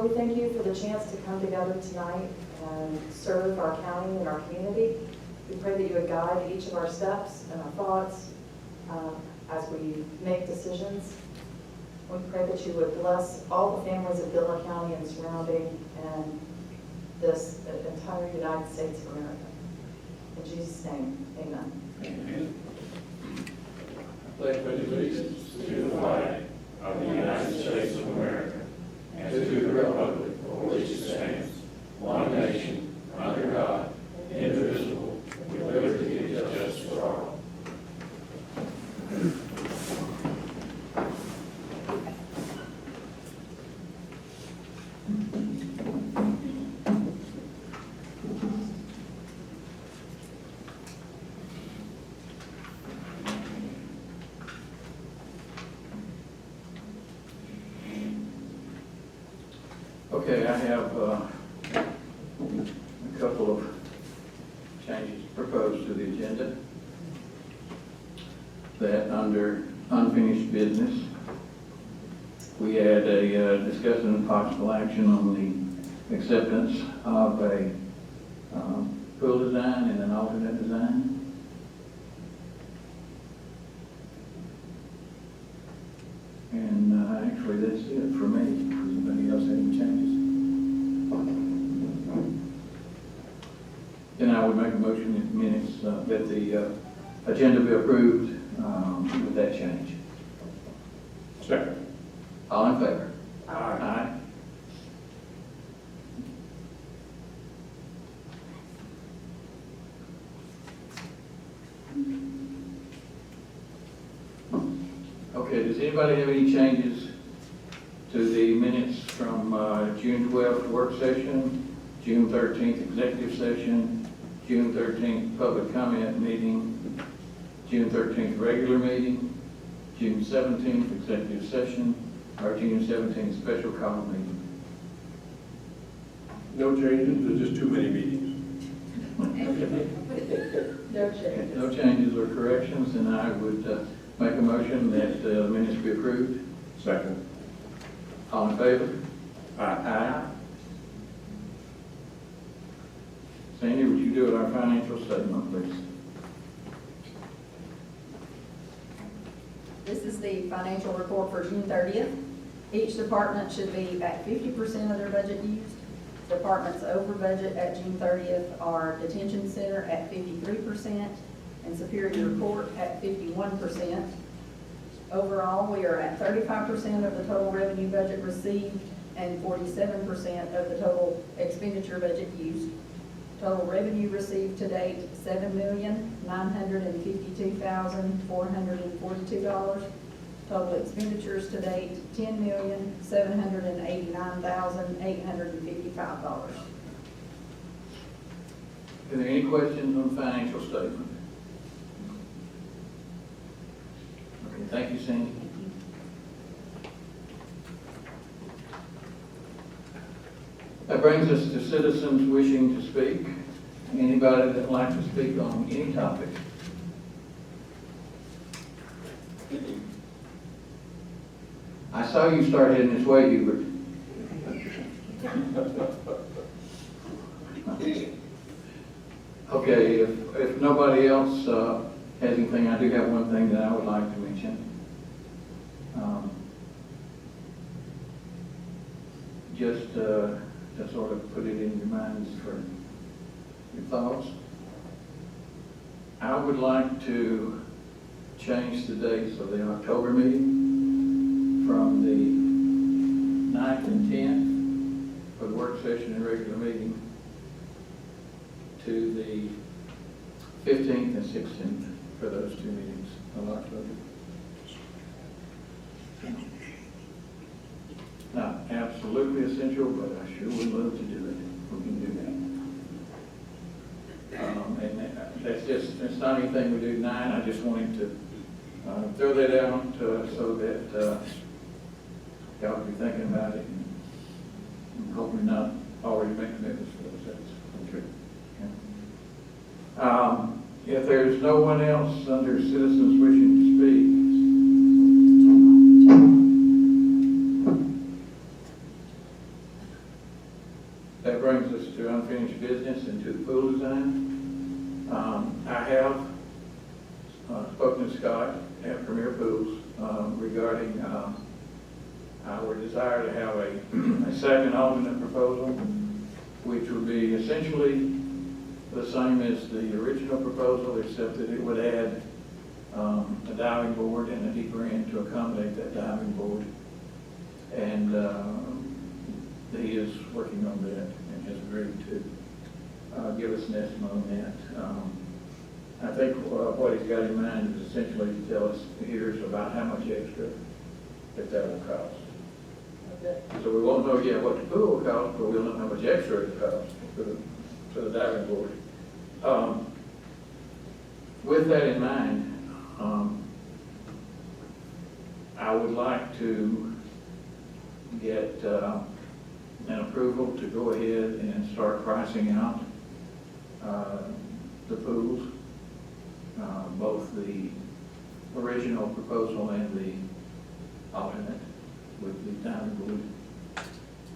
Lord, we thank you for the chance to come together tonight and serve our county and our community. We pray that you would guide each of our steps and our thoughts as we make decisions. We pray that you would bless all the families of Gilmer County and surrounding and this entire United States of America. In Jesus' name, amen. Amen. I pledge allegiance to the flag of the United States of America and to the republic for which it stands, one nation, under God, indivisible, with liberty and justice for all. Okay, I have a couple of changes proposed to the agenda. That under unfinished business, we had a discussion and possible action on the acceptance of a pool design and an alternate design. And actually that's it for me. Does anybody else have any changes? Then I would make a motion in minutes that the agenda be approved with that change. Second. All in favor? Aye. Aye. Okay, does anybody have any changes to the minutes from June 12th work session, June 13th executive session, June 13th public comment meeting, June 13th regular meeting, June 17th executive session, or June 17th special call meeting? No changes, there's just too many meetings. No changes. No changes or corrections, and I would make a motion that the minutes be approved. Second. All in favor? Aye. Aye. Sandy, would you do our financial statement, please? This is the financial report for June 30th. Each department should be at 50% of their budget used. Departments over budget at June 30th are Detention Center at 53% and Superior Court at 51%. Overall, we are at 35% of the total revenue budget received and 47% of the total expenditure budget used. Total revenue received to date, $7,952,442. Total expenditures to date, $10,789,855. Are there any questions on the financial statement? Okay, thank you, Sandy. That brings us to citizens wishing to speak. Anybody that'd like to speak on any topic? I saw you start heading this way, Hubert. Okay, if nobody else has anything, I do have one thing that I would like to mention. Just to sort of put it in your minds for your thoughts. I would like to change the dates of the October meeting from the 9th and 10th for the work session and regular meeting to the 15th and 16th for those two meetings of October. Not absolutely essential, but I sure would love to do it. We can do that. And that's just, it's not anything we do tonight. I just wanted to throw that out so that y'all will be thinking about it and hopefully not already make commitments for those days. Okay. If there's no one else under citizens wishing to speak, with Scott at Premier Pools regarding our desire to have a second alternate proposal, which would be essentially the same as the original proposal, except that it would add a diving board and a deeper end to accommodate that diving board. And he is working on that and has agreed to give us an estimate on that. I think what he's got in mind is essentially to tell us here's about how much extra that will cost. So we won't know yet what the pool will cost, but we'll know how much extra it costs for the diving board. With that in mind, I would like to get an approval to go ahead and start pricing out the pools, both the original proposal and the alternate with the diving board.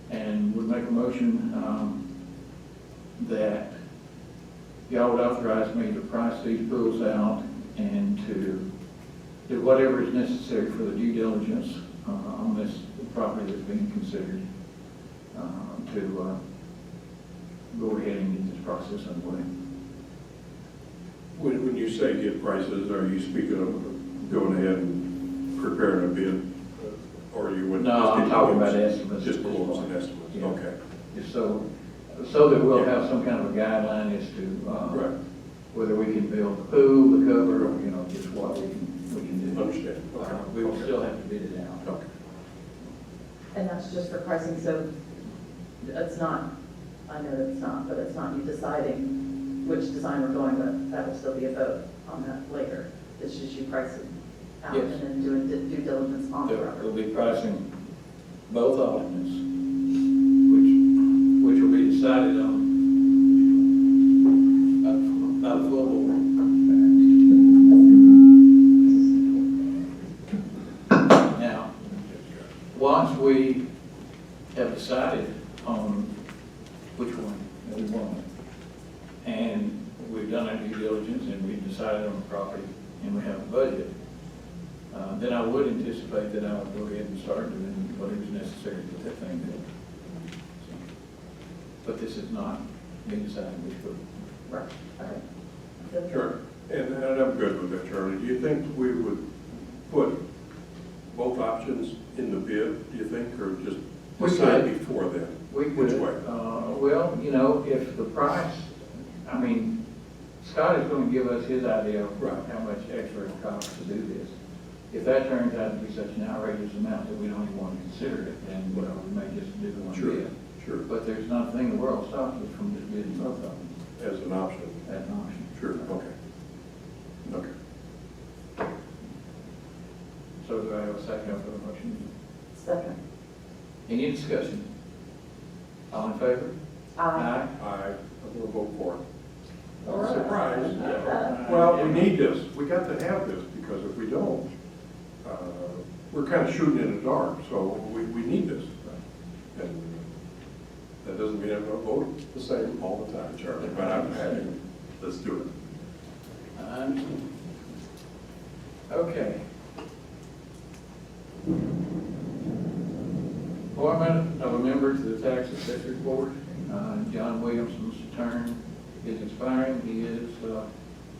And would make a motion that y'all would authorize me to price these pools out and to do whatever is necessary for the due diligence on this property that's being considered to go ahead and get this process underway. When you say get prices, are you speaking of going ahead and preparing a bid? Or you would? No, I'm talking about estimates. Just quotes and estimates, Yeah. okay. Just so that we'll have some kind of a guideline as to Right. whether we can build the pool, the cover, or, just what we can do. Understand, okay. We will still have to bid it out. Okay. And that's just for pricing, so it's not, I know it's not, but it's not you deciding which design we're going with. That will still be a vote on that later. It's just you pricing out Yes. and then doing due diligence on the We'll property. be pricing both alternates, which will be decided on by the full board. Now, once we have decided on which one that we want, and we've done our due diligence and we've decided on the property and we have a budget, then I would anticipate that I would go ahead and start doing whatever's necessary to get that thing built. So, but this is not being decided which book. Right, okay. Good. Sure, and I'm good with that, Charlie. Do you think we would put both options in the bid, do you think, or just We decide could. before then? We could. Which way? Well, if the price, Scott is going to give us his idea of Right. how much extra it costs to do this. If that turns out to be such an outrageous amount that we don't even want to consider it, then we may just do the one Sure, bid. sure, But there's not a thing in the world stops us from just bidding both of them. as an option. That's an option. Sure, okay. Okay. So do I have a second for the motion? Second. Any discussion? All in favor? Aye. I'm going to vote for it. All right. Surprise. Yeah. Well, we need this. We got to have this, because if we don't, we're kind of shooting in the dark, so we need this. And that doesn't mean I'm going to vote the same all the time, Charlie, but I'm happy. Let's do it. I understand. Okay. Appointment of a member to the Tax Assessors Board. John Williamson's term is expiring. He is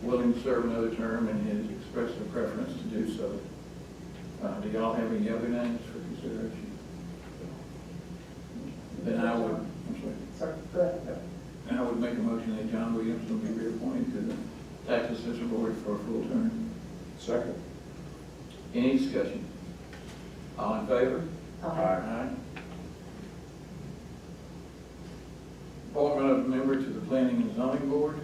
willing to serve another term and has expressed a preference to do so. Do y'all have any other names for consideration? Then I would, I'm sorry. Sorry, go ahead. I would make a motion that John Williamson be reappointed to the Tax Assessor Board for a full term. Second. Any discussion? All in favor? Aye. Appointment of a member to the Planning and Zoning Board.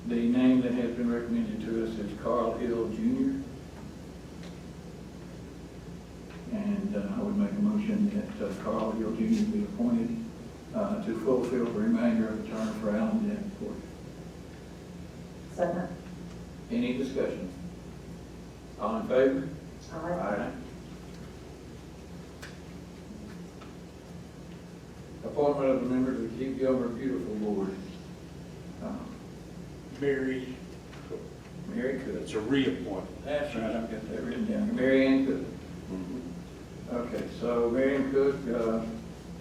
The name that has been recommended to us is Carl Hill Jr. And I would make a motion that Carl Hill Jr. be appointed to fulfill the remainder of the term for Alan Davenport. Second. Any discussion? All in favor? Aye. Appointment of a member to the Keep Gilmer Beautiful Board. Mary, Mary Cook. it's a reappointment. That's right, I've got that written down. Mary Ann Cook. Okay, so Mary Ann Cook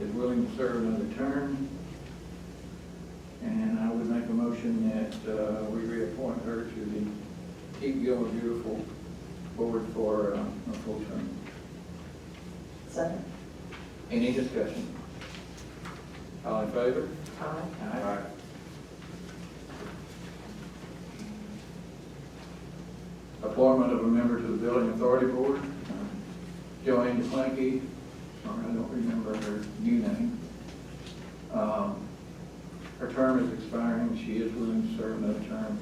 is willing to serve another term. And I would make a motion that we reappoint her to the Keep Gilmer Beautiful Board for a full term. Second. Any discussion? All in favor? Aye. Aye. Appointment of a member to the Building Authority Board, Joanne DeClanky. Sorry, I don't remember her new name. Her term is expiring. She is willing to serve another term.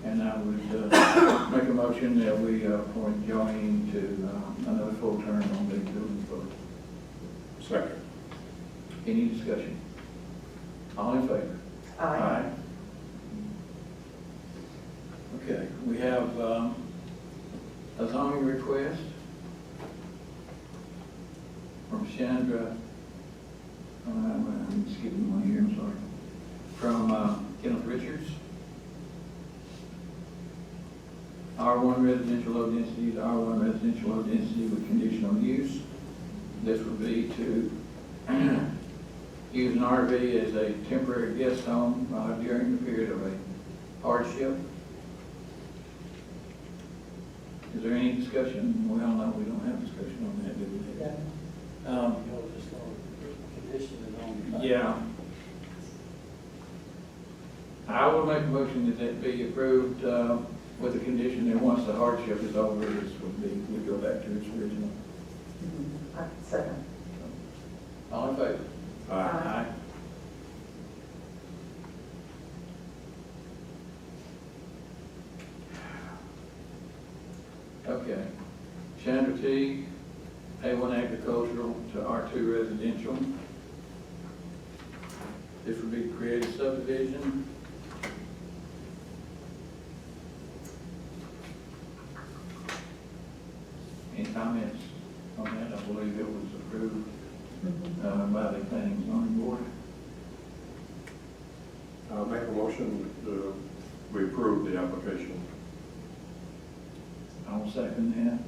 And I would make a motion that we appoint Joanne to another full term on the Building Authority. Second. Any discussion? All in favor? Aye. Okay, we have a zoning request from Chandra, I'm skipping one here, I'm sorry, from Kenneth Richards. R1 residential low density to R1 residential low density with conditional use. This would be to use an RV as a temporary guest home during the period of a hardship. Is there any discussion? We all know we don't have discussion on that, do we? Yeah. Just on condition and on. Yeah. I will make a motion that that be approved with the condition that once the hardship is over, this would go back to its original. Second. All in favor? Aye. Okay. Chandra T, A1 agricultural to R2 residential. This would be to create a subdivision. Any comments on that? I believe it was approved by the planning and zoning board. I'll make a motion to we approve the application. I'll second that.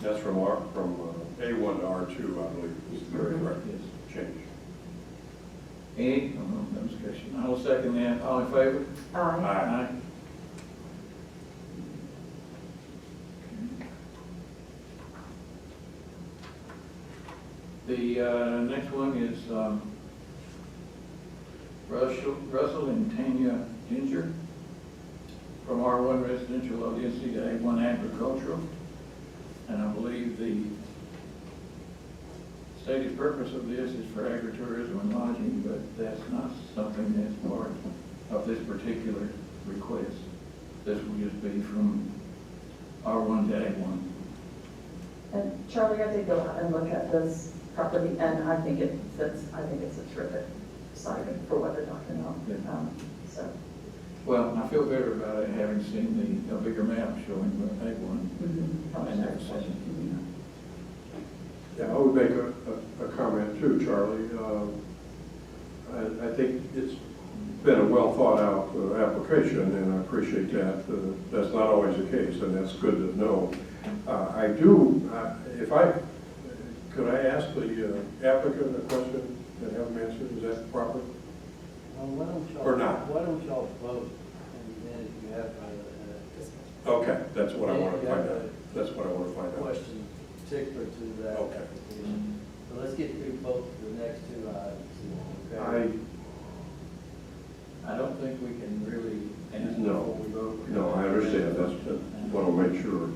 That's from A1 to R2, I believe, is the correct Yes. change. Any? No discussion. I'll second that. All in favor? Aye. Aye. The next one is Russell and Tanya Ginger from R1 residential low density to A1 agricultural. And I believe the stated purpose of this is for agritourism and lodging, but that's not something that's part of this particular request. This will just be from R1 to A1. And Charlie, I did go out and look at this property, and I think it's a terrific site for what they're talking about. So. Well, I feel better about it having seen the bigger map showing the A1. How And much everything. agriculture. Yeah, I would make a comment too, Charlie. I think it's been a well thought out application, and I appreciate that. That's not always the case, and that's good to know. I do, could I ask the applicant a question and have him answer? Is that proper? Why don't y'all? Or not? Why don't y'all vote, and then if you have Okay, that's what I want to Yeah, find yeah. out. That's what I want to find a out. question particular to that Okay. application. So let's get through both the next two items, okay? I don't think we can really answer No. before we vote. No, I understand. That's what I'll make sure.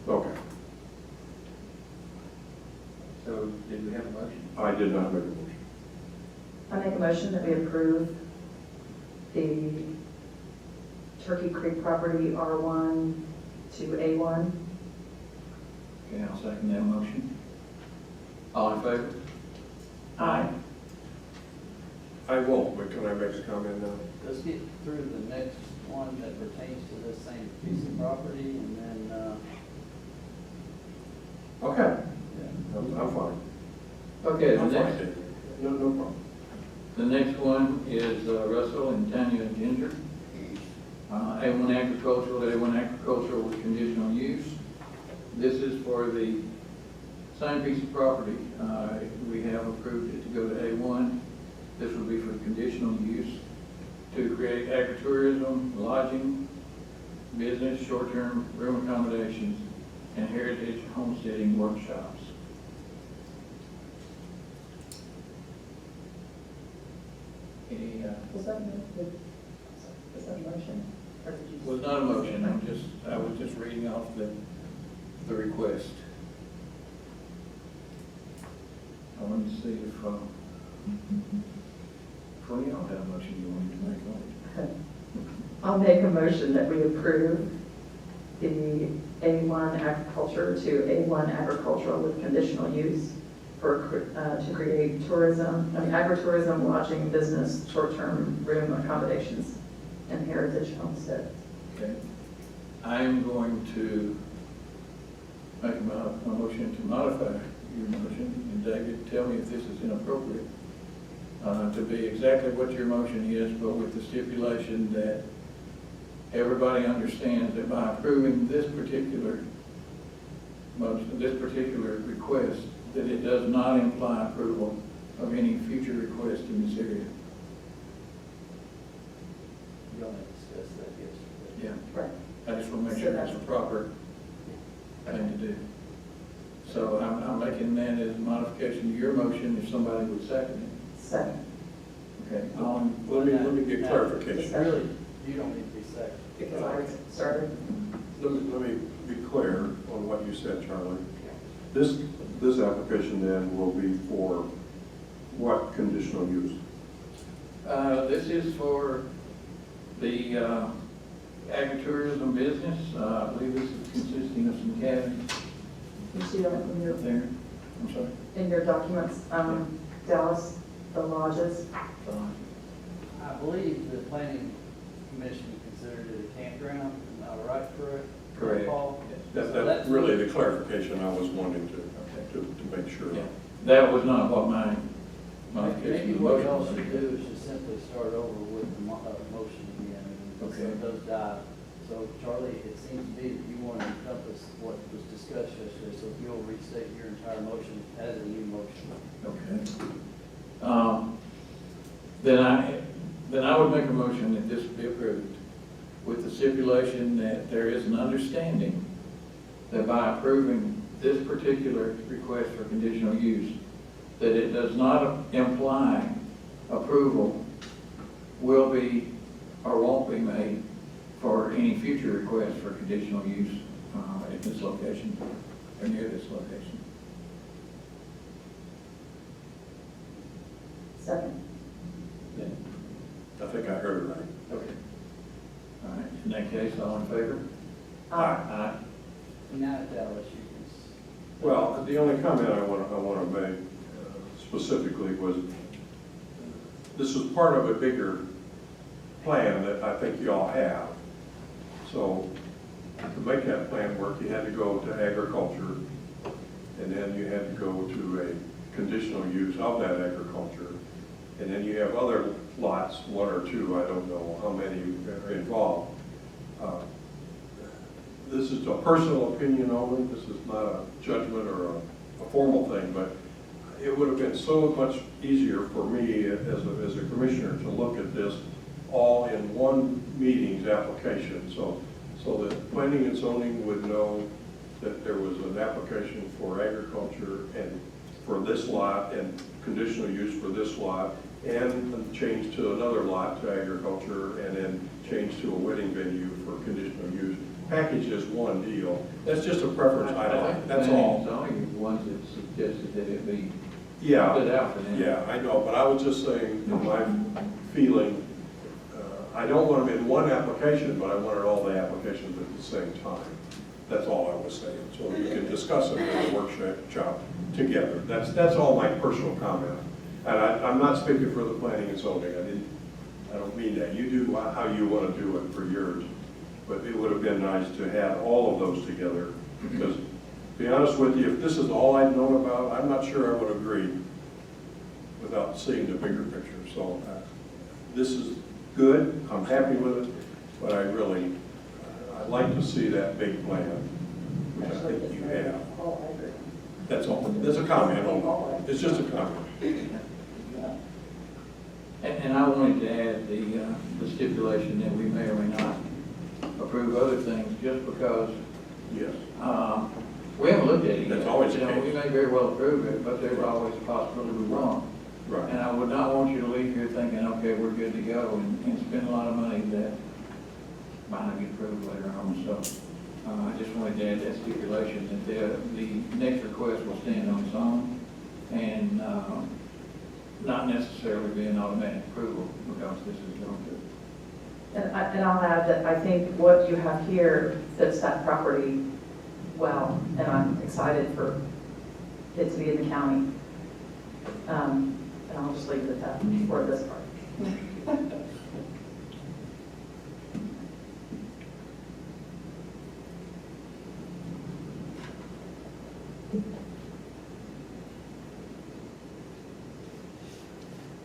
Okay, So, did we have a motion? I did not make a motion. I make a motion that we approve the Turkey Creek property R1 to A1. Okay, I'll second that motion. All in favor? Aye. I won't, but can I make a comment now? Let's get through the next one that pertains to this same piece of property, and then, Okay, yeah. I'm fine. Okay, I'm fine, David. No problem. the The next one is Russell and Tanya Ginger. A1 agricultural, A1 agricultural with conditional use. This is for the same piece of property. We have approved it to go to A1. This will be for conditional use to create agritourism, lodging, business, short-term room accommodations, and heritage homesteading workshops. Any, Was that a motion? Or did you just? was not a motion, I was just reading off the request. I wanted to see if before y'all had a motion you wanted to make on it. I'll make a motion that we approve the A1 agriculture to A1 agricultural with conditional use for, to create tourism, agritourism, lodging, business, short-term room accommodations, and heritage homestead. Okay. I am going to make a motion to modify your motion, and David, tell me if this is inappropriate, to be exactly what your motion is, but with the stipulation that everybody understands that by approving this particular motion, this particular request, that it does not imply approval of any future request in this area. You only discussed that yesterday. Yeah. Right. I just want to make sure that's a proper thing to do. So I'm making that as a modification to your motion, if somebody would second Second. it. Okay. Let me get Now, clarification. Really, you don't need to be second. Because I already started. Let me be clear on what you said, Charlie. This application then will be for what conditional use? This is for the agritourism business. I believe this is consisting of some cabins You see that in your, up there. I'm sorry. in your documents, Dallas, the lodges. I believe the planning commission considered it a campground, am I right for it? Correct. Paul? That's really the clarification I was wanting to make sure. Yeah. That was not what my Maybe modification of the what motion y'all was. should do is just simply start over with the motion again, and Okay. let those die. So Charlie, it seems to be that you want to encompass what was discussed yesterday, so if you'll restate your entire motion as a new motion. Okay. Then I would make a motion that this be approved with the stipulation that there is an understanding that by approving this particular request for conditional use, that it does not imply approval will be or won't be made for any future request for conditional use at this location or near this location. Second. Okay. I think I heard it right. Okay. All right, in that case, all in favor? Aye. Now, Dallas, you can. Well, the only comment I want to make specifically was, this is part of a bigger plan that I think you all have. So to make that plan work, you had to go to agriculture, and then you had to go to a conditional use of that agriculture. And then you have other lots, one or two, I don't know how many are involved. This is a personal opinion only, this is not a judgment or a formal thing, but it would have been so much easier for me as a commissioner to look at this all in one meeting's application, so that planning and zoning would know that there was an application for agriculture and for this lot and conditional use for this lot, and change to another lot to agriculture, and then change to a wedding venue for conditional use. Package is one deal. That's just a preference I like, that's all. Zoning is the ones that suggested that it be Yeah, split out for them. yeah, I know, but I was just saying, in my feeling, I don't want them in one application, but I wanted all the applications at the same time. That's all I was saying, so you can discuss it in a workshop together. That's all my personal comment. And I'm not speaking for the planning and zoning, I don't mean that. You do how you want to do it for yours, but it would have been nice to have all of those together, because, to be honest with you, if this is all I'd known about, I'm not sure I would agree. without seeing the bigger picture. So this is good, I'm happy with it, but I'd like to see that big plan, which I think you have. Oh, I agree. That's all, that's a comment only, it's just a comment. And I wanted to add the stipulation that we may or may not approve other things just because Yes. we haven't looked at it yet. That's always the You know, case. we may very well approve it, but there's always a possibility we're wrong. Right. And I would not want you to leave here thinking, okay, we're good to go, and spend a lot of money that might not get approved later on. So I just wanted to add that stipulation that the next request will stand on its own and not necessarily be an automatic approval because this is going to. And I'll add that I think what you have here fits that property well, and I'm excited for it to be in the county. And I'll just leave it at that for this part.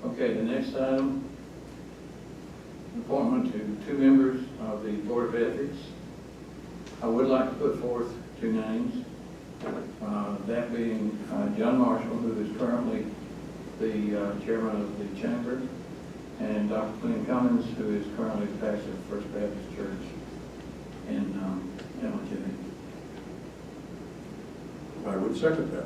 Okay, the next item, appointment to 2 members of the Board of Ethics. I would like to put forth 2 names, that being John Marshall, who is currently the chairman of the chamber, and Dr. Glenn Cummins, who is currently the pastor of First Baptist Church in Ellington. I would second that.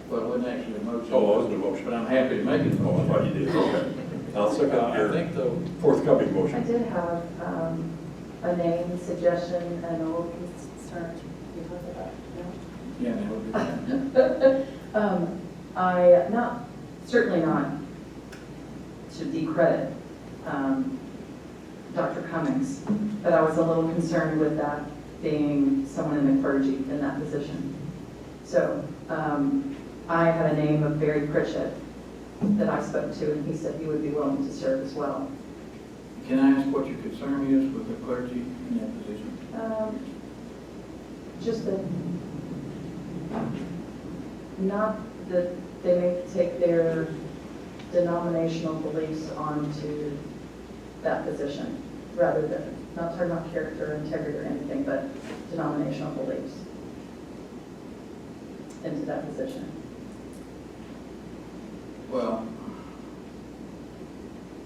Well, it wasn't actually a motion. Oh, it wasn't a motion. But I'm happy to make it a Oh, I motion. thought you did, okay. I'll second I your think the, forthcoming I motion. did have a name suggestion and a little concern. You heard of that? No? Yeah, that would be fine. Certainly not to decredit Dr. Cummings, but I was a little concerned with that being someone in the clergy in that position. So I had a name of Barry Pritchett that I spoke to, and he said he would be willing to serve as well. Can I ask what your concern is with the clergy in that position? Just that, not that they may take their denominational beliefs onto that position, rather than, not talking about character, integrity, or anything, but denominational beliefs into that position. Well,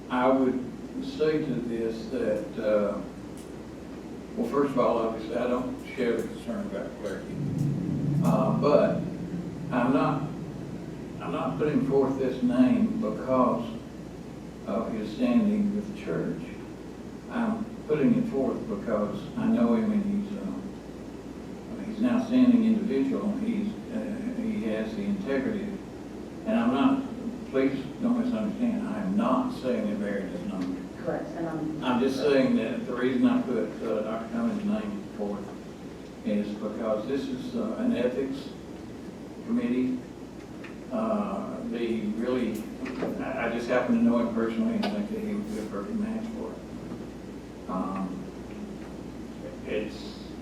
I would say to this that, well, first of all, obviously, I don't share the concern about clergy. But I'm not putting forth this name because of his standing with the church. I'm putting it forth because I know him and he's an outstanding individual. He has the integrity. And I'm not, please don't misunderstand, I am not saying that Barry does not. Correct, and I'm just saying that the reason I put Dr. Cummings' name forth is because this is an ethics committee. I just happen to know him personally and think that he would be a perfect match for it.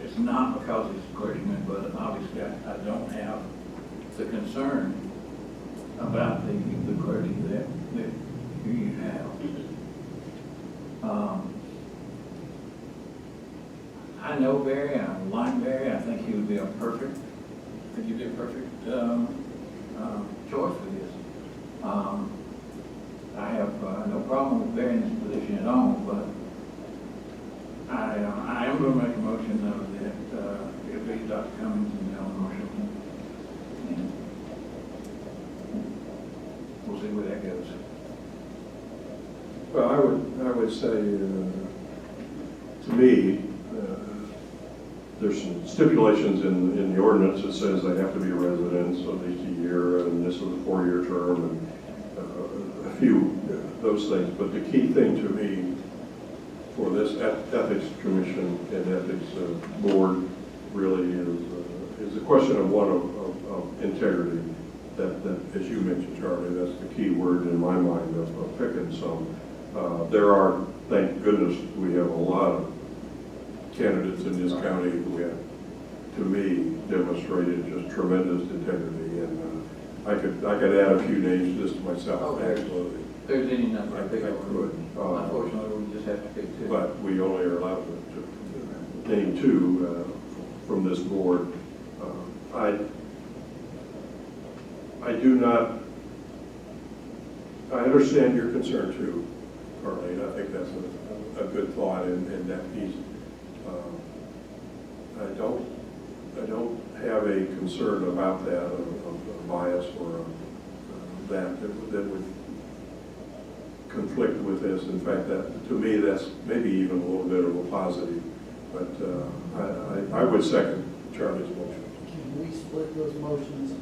It's not because he's a clergyman, but obviously I don't have the concern about the clergy that you have. I know Barry, I like Barry, I think he would be a perfect choice for this. I have no problem with Barry in this position at all, but I am going to make a motion though that it'll be Dr. Cummings and Ellen Marshall. And we'll see where that goes. Well, I would say, to me, there's some stipulations in the ordinance that says they have to be a resident at least a year, and this is a 4-year term, and a few those things. But the key thing to me for this ethics commission and ethics board really is the question of one of integrity. That, as you mentioned, Charlie, that's the key word in my mind of picking some. There are, thank goodness, we have a lot of candidates in this county who have, to me, demonstrated just tremendous integrity. And I could add a few names just to myself, Okay. absolutely. If there's any number, I think I could. Unfortunately, we just have to pick two. But we only are allowed to name two from this board. I do not, I understand your concern too, Carlene. I think that's a good thought in that piece. I don't have a concern about that, of a bias or that would conflict with this. In fact, that, to me, that's maybe even a little bit of a positive. But I would second Charlie's motion. Can we split those motions?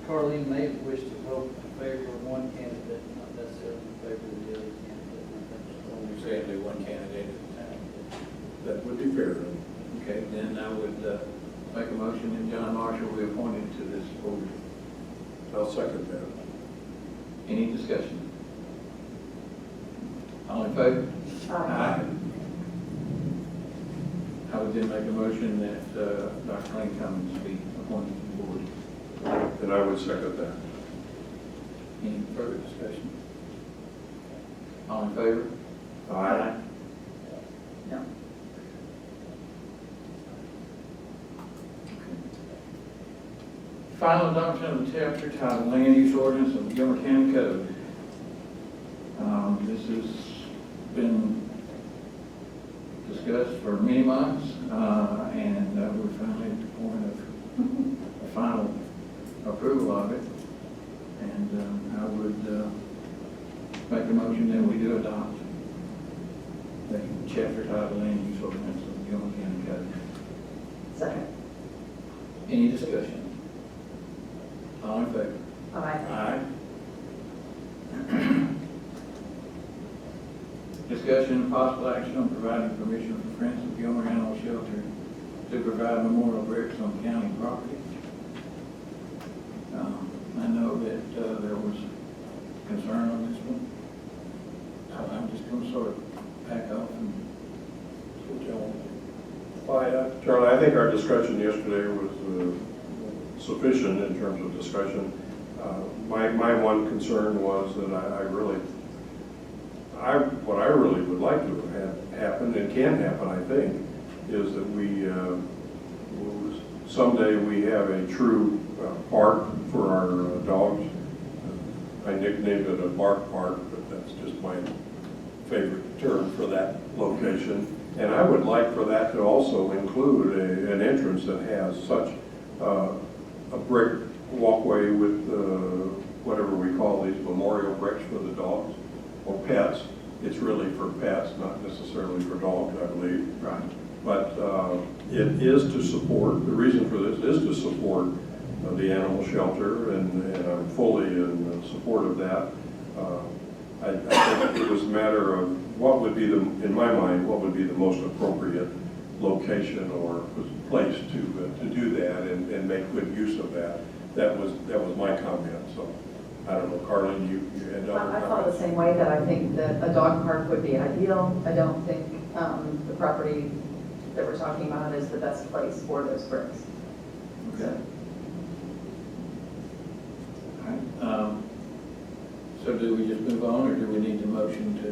Carlene may wish to vote in favor of one candidate, not necessarily in favor of the other candidate. You're saying do one candidate at a time. That would be fair. Okay, then I would make a motion that John Marshall be appointed to this board. I'll second that. Any discussion? All in favor? Aye. I would then make a motion that Dr. Lane Cummings be appointed to the board. And I would second that. Any further discussion? All in favor? Aye. No. Final adoption of the chapter titled Land Use Ordinance of the Gilmer County Code. This has been discussed for many months, and we're finally at the point of a final approval of it. And I would make a motion that we do adopt the chapter titled Land Use Ordinance of the Gilmer County Code. Second. Any discussion? All in favor? Aye. Discussion and possible action on providing permission for Friends of Gilmer Animal Shelter to provide memorial bricks on county property. I know that there was concern on this one. So I'm just going to sort of back off and switch on. Charlie, I think our discussion yesterday was sufficient in terms of discussion. My one concern was that what I really would like to have happen, and can happen, I think, is that we someday we have a true park for our dogs. I nicknamed it a bark park, but that's just my favorite term for that location. And I would like for that to also include an entrance that has such a brick walkway with whatever we call these memorial bricks for the dogs or pets. It's really for pets, not necessarily for dogs, I believe. Right. But it is to support, the reason for this is to support the animal shelter, and I'm fully in support of that. I think it was a matter of what would be in my mind, what would be the most appropriate location or place to do that and make good use of that. That was my comment. So I don't know, Carlene, you had other I comments? felt the same way, that I think that a dog park would be ideal. I don't think the property that we're talking about is the best place for those bricks. Okay. All right. So do we just move on, or do we need the motion to?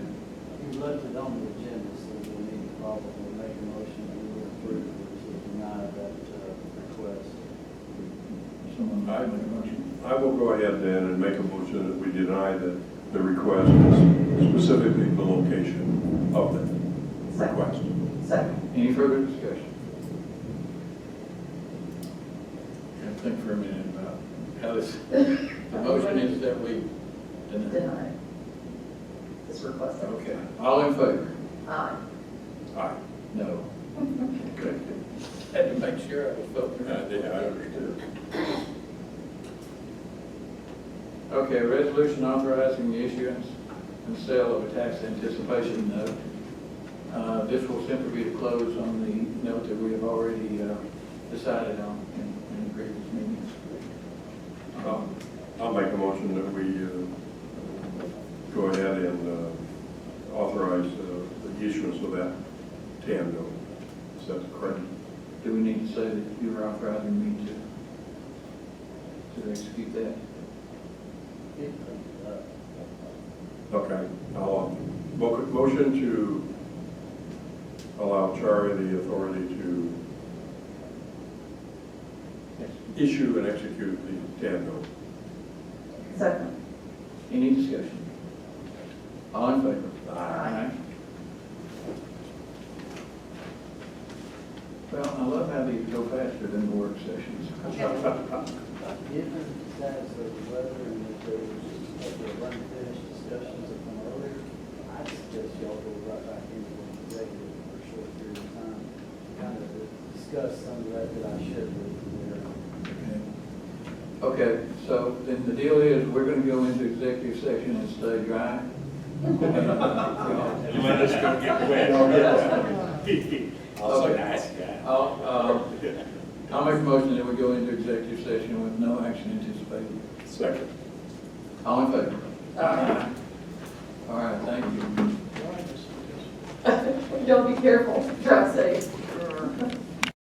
You left it on the agenda, so we need to probably make a motion to approve or to deny that request. Someone make a motion? I will go ahead then and make a motion that we deny the request, specifically the location of the request. Second. Any further discussion? I think for a minute about how this, the motion is that we deny. Deny. This request. Okay, all in favor? Aye. Aye. No. Okay. Had to make sure I was voting. I understood. Okay, resolution authorizing the issuance and sale of a tax anticipation note. This will simply be to close on the note that we have already decided on in the previous meetings. I'll make a motion that we go ahead and authorize the issuance of that TAN note. Is that correct? Do we need to say that you are authorizing me to? to execute that? Okay, I'll, motion to allow Charlie the authority to issue and execute the TAN bill. Second. Any discussion? All in favor? Aye. Well, I love how these go faster than the work sessions. Given the status of the weather and if there was just a couple of unfinished discussions that come earlier, I'd suggest y'all go right back into an executive for a short period of time, to kind of discuss some of that I shared with you there. Okay, so then the deal is, we're gonna go into executive session and stay dry. And let us go get wet. Also nice guy. I'll make a motion that we go into executive session with no action anticipated. Second. All in favor? All right, thank you. Don't be careful, drive safe.